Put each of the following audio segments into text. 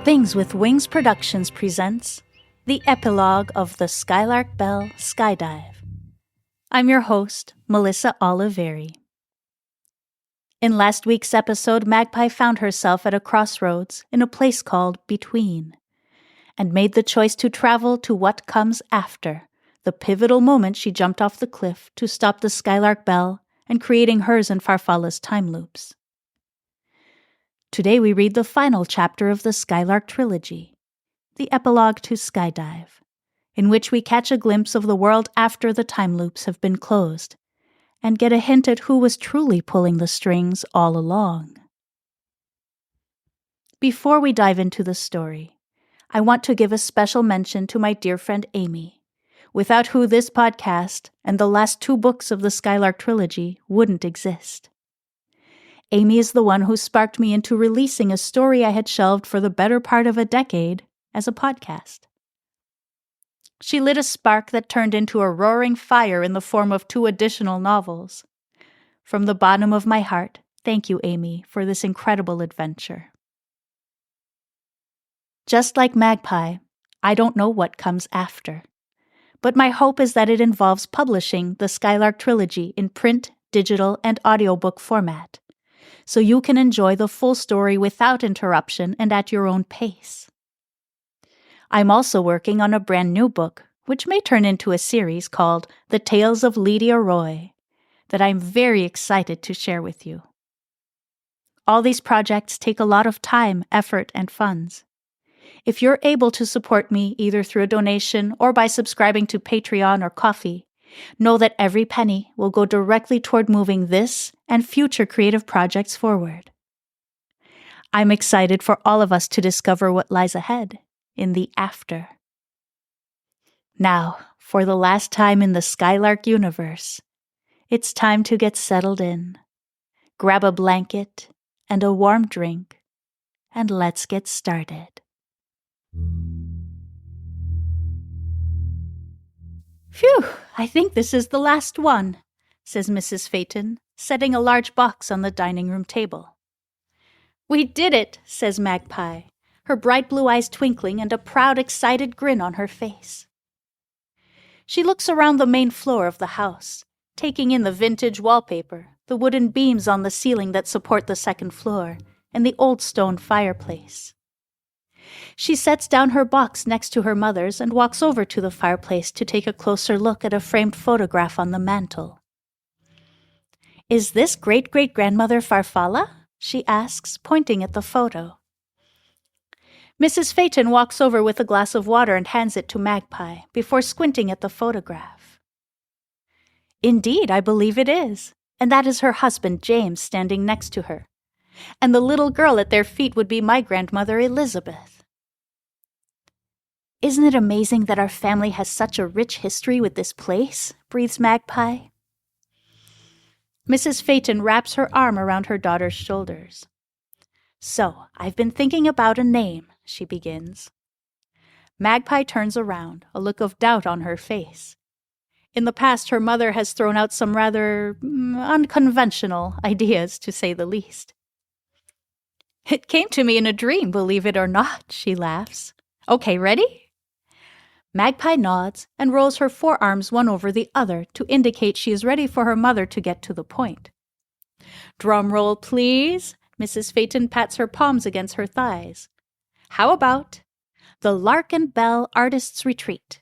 Things with Wings Productions presents the Epilogue of the Skylark Bell Skyedive. I'm your host, Melissa Oliveri. In last week's episode, Magpie found herself at a crossroads in a place called Between, and made the choice to travel to what comes after, the pivotal moment she jumped off the cliff to stop the Skylark Bell and creating hers and Farfalla's time loops. Today we read the final chapter of the Skylark Trilogy, the Epilogue to Skyedive, in which we catch a glimpse of the world after the time loops have been closed, and get a hint at who was truly pulling the strings all along. Before we dive into the story, I want to give a special mention to my dear friend Amy, without who this podcast and the last 2 books of the Skylark Trilogy wouldn't exist. Amy is the one who sparked me into releasing a story I had shelved for the better part of a decade as a podcast. She lit a spark that turned into a roaring fire in the form of 2 additional novels. From the bottom of my heart, thank you, Amy, for this incredible adventure. Just like Magpie, I don't know what comes after, but my hope is that it involves publishing the Skylark Trilogy in print, digital, and audiobook format, so you can enjoy the full story without interruption and at your own pace. I'm also working on a brand new book, which may turn into a series called The Tales of Lydia Roy, that I'm very excited to share with you. All these projects take a lot of time, effort, and funds. If you're able to support me either through a donation or by subscribing to Patreon or Ko-fi, know that every penny will go directly toward moving this and future creative projects forward. I'm excited for all of us to discover what lies ahead in the after. Now, for the last time in the Skylark universe, it's time to get settled in. Grab a blanket and a warm drink, and let's get started. Phew, I think this is the last one, says Mrs. Phaeton, setting a large box on the dining room table. We did it, says Magpie, her bright blue eyes twinkling and a proud, excited grin on her face. She looks around the main floor of the house, taking in the vintage wallpaper, the wooden beams on the ceiling that support the second floor, and the old stone fireplace. She sets down her box next to her mother's and walks over to the fireplace to take a closer look at a framed photograph on the mantel. Is this great-great-grandmother Farfalla? She asks, pointing at the photo. Mrs. Phaeton walks over with a glass of water and hands it to Magpie before squinting at the photograph. Indeed, I believe it is, and that is her husband James standing next to her, and the little girl at their feet would be my grandmother Elizabeth. Isn't it amazing that our family has such a rich history with this place? Breathes Magpie. Mrs. Phaeton wraps her arm around her daughter's shoulders. So, I've been thinking about a name, she begins. Magpie turns around, a look of doubt on her face. In the past, her mother has thrown out some rather unconventional ideas, to say the least. It came to me in a dream, believe it or not, she laughs. Okay, ready? Magpie nods and rolls her forearms one over the other to indicate she is ready for her mother to get to the point. Drum roll, please. Mrs. Phaeton pats her palms against her thighs. How about the Lark and Bell Artists' Retreat?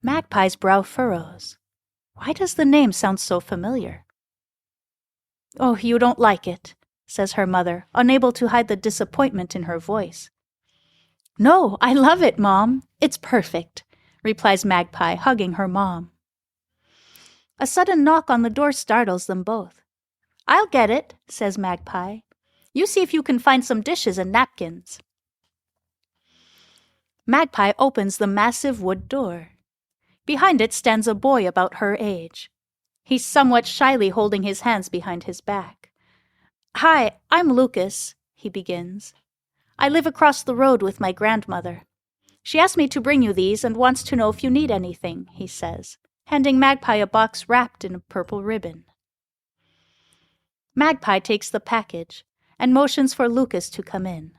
Magpie's brow furrows. Why does the name sound so familiar? Oh, you don't like it, says her mother, unable to hide the disappointment in her voice. No, I love it, Mom. It's perfect, replies Magpie, hugging her mom. A sudden knock on the door startles them both. I'll get it, says Magpie. You see if you can find some dishes and napkins. Magpie opens the massive wood door. Behind it stands a boy about her age. He's somewhat shyly holding his hands behind his back. Hi, I'm Lucas, he begins. I live across the road with my grandmother. She asked me to bring you these and wants to know if you need anything, he says, handing Magpie a box wrapped in a purple ribbon. Magpie takes the package and motions for Lucas to come in.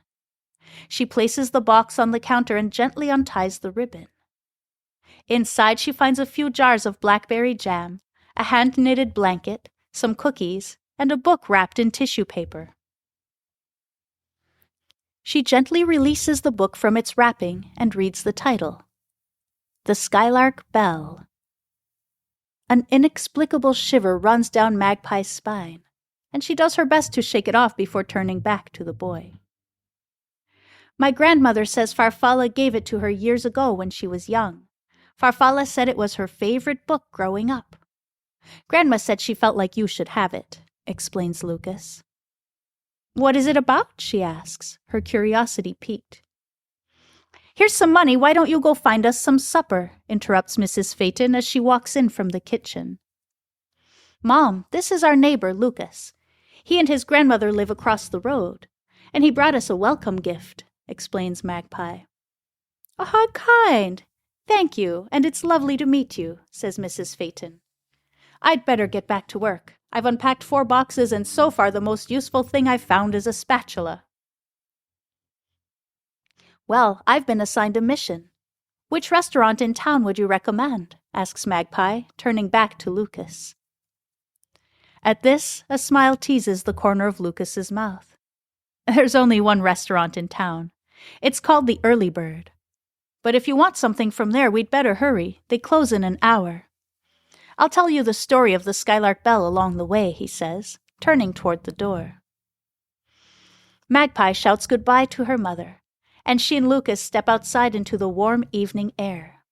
She places the box on the counter and gently unties the ribbon. Inside, she finds a few jars of blackberry jam, a hand-knitted blanket, some cookies, and a book wrapped in tissue paper. She gently releases the book from its wrapping and reads the title, The Skylark Bell. An inexplicable shiver runs down Magpie's spine, and she does her best to shake it off before turning back to the boy. My grandmother says Farfalla gave it to her years ago when she was young. Farfalla said it was her favorite book growing up. Grandma said she felt like you should have it, explains Lucas. What is it about? She asks, her curiosity piqued. Here's some money, why don't you go find us some supper? Interrupts Mrs. Phaeton as she walks in from the kitchen. Mom, this is our neighbor, Lucas. He and his grandmother live across the road, and he brought us a welcome gift, explains Magpie. Oh, how kind! Thank you, and it's lovely to meet you, says Mrs. Phaeton. I'd better get back to work. I've unpacked 4 boxes, and so far the most useful thing I've found is a spatula. Well, I've been assigned a mission. Which restaurant in town would you recommend? Asks Magpie, turning back to Lucas. At this, a smile teases the corner of Lucas's mouth. There's only one restaurant in town. It's called the Early Bird. But if you want something from there, we'd better hurry. They close in an hour. I'll tell you the story of the Skylark Bell along the way, he says, turning toward the door. Magpie shouts goodbye to her mother, and she and Lucas step outside into the warm evening air.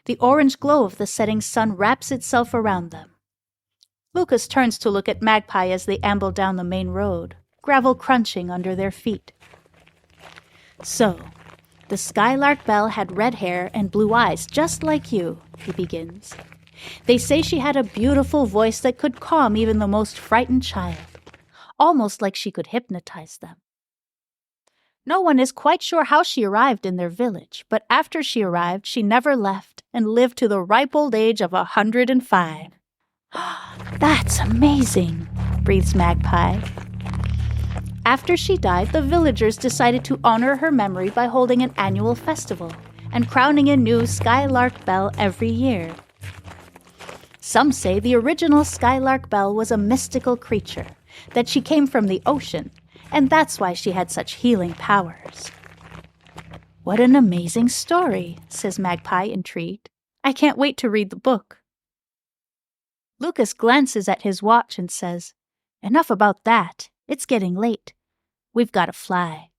The orange glow of the setting sun wraps itself around them. Lucas turns to look at Magpie as they amble down the main road, gravel crunching under their feet. So, the Skylark Bell had red hair and blue eyes just like you, he begins. They say she had a beautiful voice that could calm even the most frightened child, almost like she could hypnotize them. No one is quite sure how she arrived in their village, but after she arrived, she never left and lived to the ripe old age of 105. That's amazing, breathes Magpie. After she died, the villagers decided to honor her memory by holding an annual festival and crowning a new Skylark Bell every year. Some say the original Skylark Bell was a mystical creature, that she came from the ocean, and that's why she had such healing powers. What an amazing story, says Magpie, intrigued. I can't wait to read the book. Lucas glances at his watch and says, Enough about that. It's getting late. We've got to fly.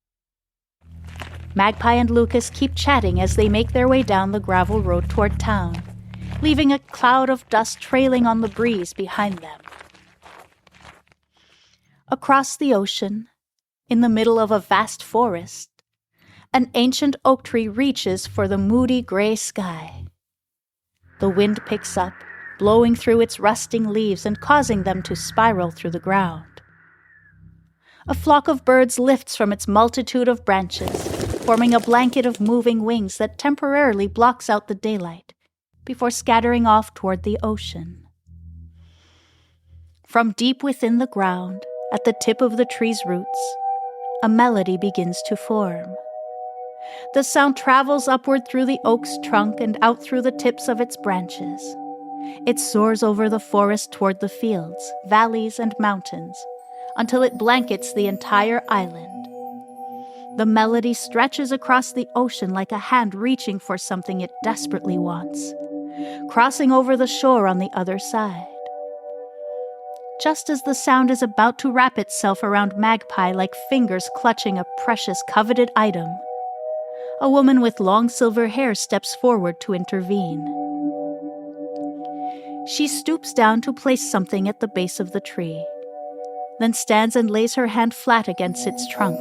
Magpie and Lucas keep chatting as they make their way down the gravel road toward town, leaving a cloud of dust trailing on the breeze behind them. Across the ocean, in the middle of a vast forest, an ancient oak tree reaches for the moody gray sky. The wind picks up, blowing through its rusting leaves and causing them to spiral through the ground. A flock of birds lifts from its multitude of branches, forming a blanket of moving wings that temporarily blocks out the daylight, before scattering off toward the ocean. From deep within the ground, at the tip of the tree's roots, a melody begins to form. The sound travels upward through the oak's trunk and out through the tips of its branches. It soars over the forest toward the fields, valleys, and mountains, until it blankets the entire island. The melody stretches across the ocean like a hand reaching for something it desperately wants, crossing over the shore on the other side. Just as the sound is about to wrap itself around Magpie like fingers clutching a precious coveted item, a woman with long silver hair steps forward to intervene. She stoops down to place something at the base of the tree, then stands and lays her hand flat against its trunk.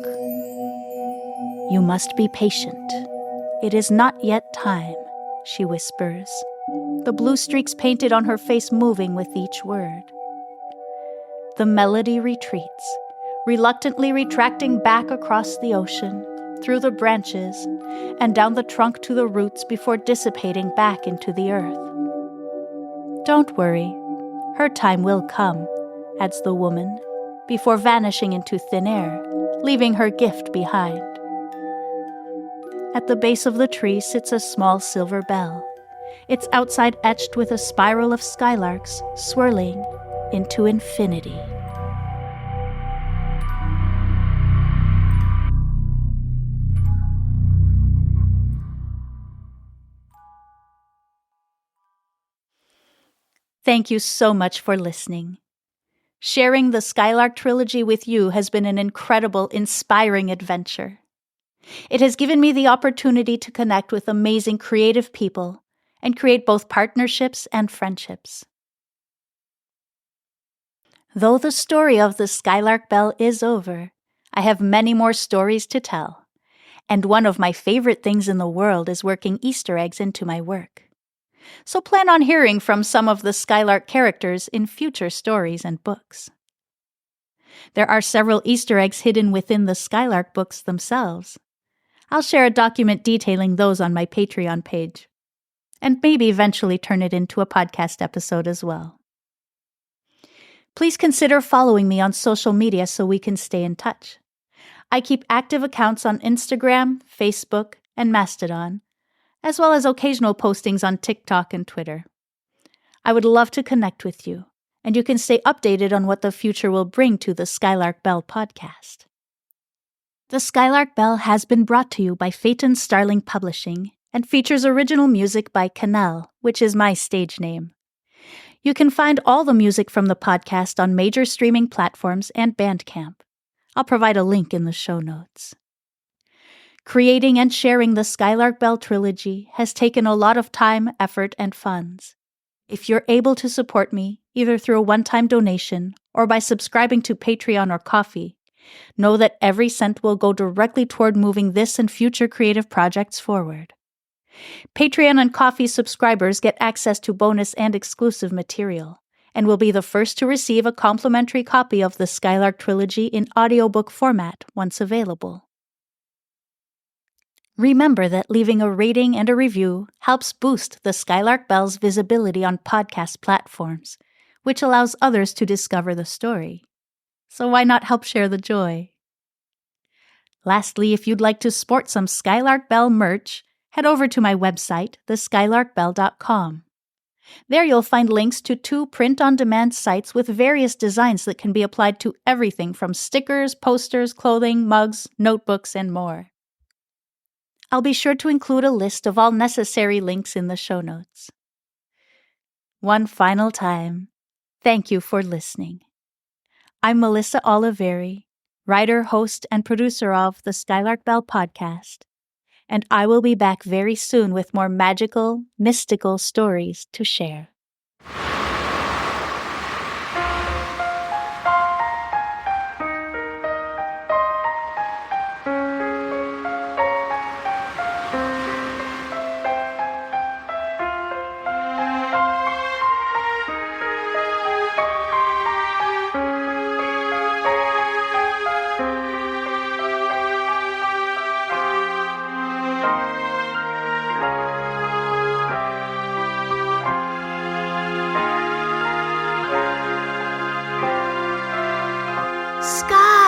You must be patient. It is not yet time, she whispers, the blue streaks painted on her face moving with each word. The melody retreats, reluctantly retracting back across the ocean, through the branches, and down the trunk to the roots before dissipating back into the earth. Don't worry, her time will come, adds the woman, before vanishing into thin air, leaving her gift behind. At the base of the tree sits a small silver bell, its outside etched with a spiral of skylarks swirling into infinity. Thank you so much for listening. Sharing the Skylark Trilogy with you has been an incredible, inspiring adventure. It has given me the opportunity to connect with amazing creative people and create both partnerships and friendships. Though the story of the Skylark Bell is over, I have many more stories to tell, and one of my favorite things in the world is working Easter eggs into my work. So plan on hearing from some of the Skylark characters in future stories and books. There are several Easter eggs hidden within the Skylark books themselves. I'll share a document detailing those on my Patreon page, and maybe eventually turn it into a podcast episode as well. Please consider following me on social media so we can stay in touch. I keep active accounts on Instagram, Facebook, and Mastodon, as well as occasional postings on TikTok and Twitter. I would love to connect with you, and you can stay updated on what the future will bring to the Skylark Bell podcast. The Skylark Bell has been brought to you by Phaeton Starling Publishing and features original music by Canal, which is my stage name. You can find all the music from the podcast on major streaming platforms and Bandcamp. I'll provide a link in the show notes. Creating and sharing the Skylark Bell trilogy has taken a lot of time, effort, and funds. If you're able to support me, either through a one-time donation or by subscribing to Patreon or Ko-fi, know that every cent will go directly toward moving this and future creative projects forward. Patreon and Ko-fi subscribers get access to bonus and exclusive material, and will be the first to receive a complimentary copy of the Skylark Trilogy in audiobook format once available. Remember that leaving a rating and a review helps boost the Skylark Bell's visibility on podcast platforms, which allows others to discover the story. So why not help share the joy? Lastly, if you'd like to sport some Skylark Bell merch, head over to my website, theskylarkbell.com. There you'll find links to 2 print-on-demand sites with various designs that can be applied to everything from stickers, posters, clothing, mugs, notebooks, and more. I'll be sure to include a list of all necessary links in the show notes. One final time, thank you for listening. I'm Melissa Oliveri, writer, host, and producer of the Skylark Bell podcast, and I will be back very soon with more magical, mystical stories to share. Sky!